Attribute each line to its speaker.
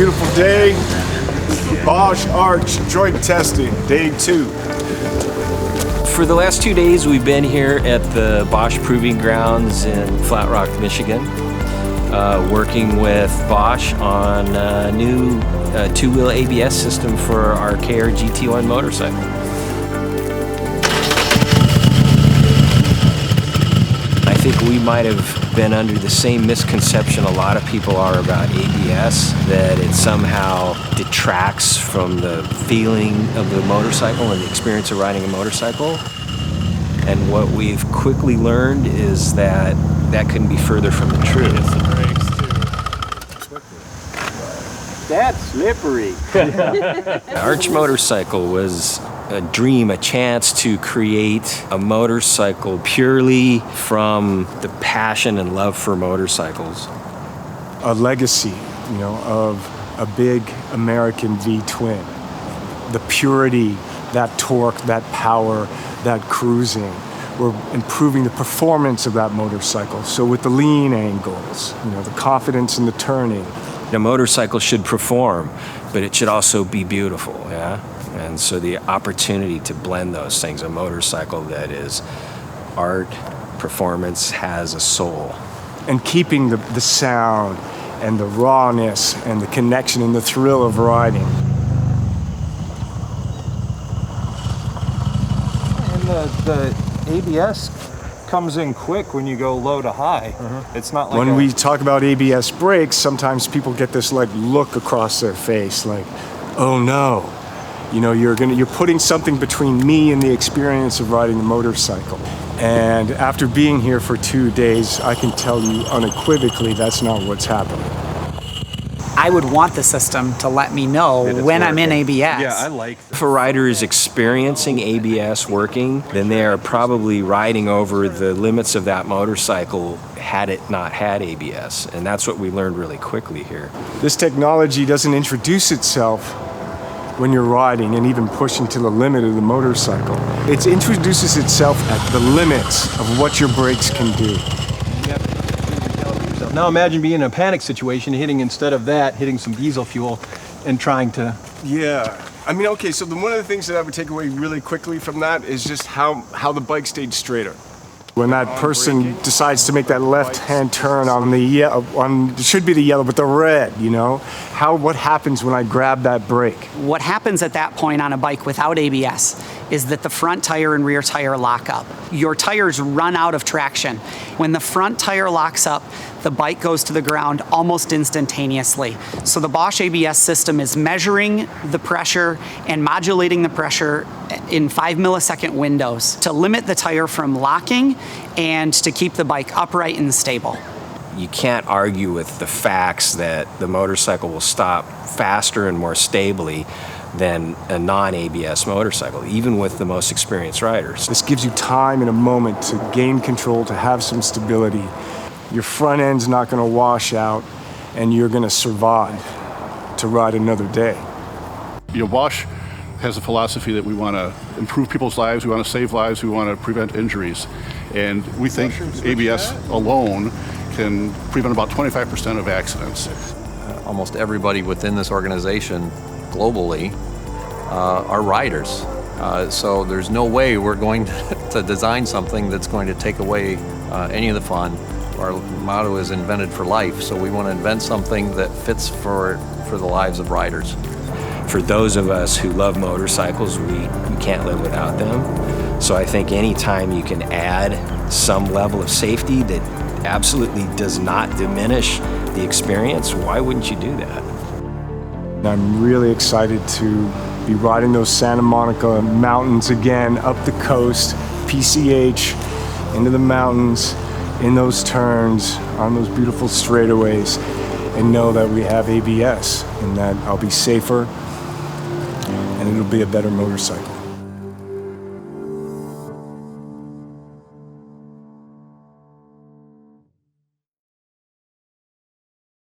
Speaker 1: beautiful day. Bosch ARCH joint testing, day 2.
Speaker 2: For the last 2 days, we've been here at the Bosch Proving Grounds in Flat Rock, Michigan, working with Bosch on a new two-wheel ABS system for our KR GT1 motorcycle. I think we might have been under the same misconception a lot of people are about ABS, that it somehow detracts from the feeling of the motorcycle and the experience of riding a motorcycle. And what we've quickly learned is that that couldn't be further from the truth.
Speaker 3: That's slippery.
Speaker 2: The ARCH Motorcycle was a dream, a chance to create a motorcycle purely from the passion and love for motorcycles.
Speaker 1: A legacy, of a big American V-twin. The purity, that torque, that power, that cruising. We're improving the performance of that motorcycle. So with the lean angles, the confidence in the turning.
Speaker 2: A motorcycle should perform, but it should also be beautiful, yeah? And so the opportunity to blend those things, a motorcycle that is art, performance, has a soul.
Speaker 1: And keeping the sound and the rawness and the connection and the thrill of riding.
Speaker 3: And the ABS comes in quick when you go low to high. It's not like
Speaker 1: when we talk about ABS brakes, sometimes people get this look across their face, like, oh no, you're putting something between me and the experience of riding a motorcycle. And after being here for 2 days, I can tell you unequivocally that's not what's happening.
Speaker 4: I would want the system to let me know when I'm in ABS.
Speaker 3: Yeah, I like that.
Speaker 2: If a rider is experiencing ABS working, then they are probably riding over the limits of that motorcycle had it not had ABS. And that's what we learned really quickly here.
Speaker 1: This technology doesn't introduce itself when you're riding and even pushing to the limit of the motorcycle. It introduces itself at the limits of what your brakes can do.
Speaker 3: Now imagine being in a panic situation, instead of that, hitting some diesel fuel and trying to...
Speaker 1: Yeah. Okay, so one of the things that I would take away really quickly from that is just how the bike stayed straighter. When that person decides to make that left-hand turn on the yellow, it should be the yellow, but the red, what happens when I grab that brake?
Speaker 4: What happens at that point on a bike without ABS is that the front tire and rear tire lock up. Your tires run out of traction. When the front tire locks up, the bike goes to the ground almost instantaneously. So the Bosch ABS system is measuring the pressure and modulating the pressure in 5 millisecond windows to limit the tire from locking and to keep the bike upright and stable.
Speaker 2: You can't argue with the facts that the motorcycle will stop faster and more stably than a non-ABS motorcycle, even with the most experienced riders.
Speaker 1: This gives you time and a moment to gain control, to have some stability. Your front end's not going to wash out, and you're going to survive to ride another day.
Speaker 5: Bosch has a philosophy that we want to improve people's lives, we want to save lives, we want to prevent injuries. And we think ABS alone can prevent about 25% of accidents.
Speaker 6: Almost everybody within this organization globally are riders. So there's no way we're going to design something that's going to take away any of the fun. Our motto is invented for life, so we want to invent something that fits for the lives of riders.
Speaker 2: For those of us who love motorcycles, we can't live without them. So I think anytime you can add some level of safety that absolutely does not diminish the experience, why wouldn't you do that?
Speaker 1: I'm really excited to be riding those Santa Monica mountains again, up the coast, PCH, into the mountains, in those turns, on those beautiful straightaways, and know that we have ABS and that I'll be safer and it'll be a better motorcycle.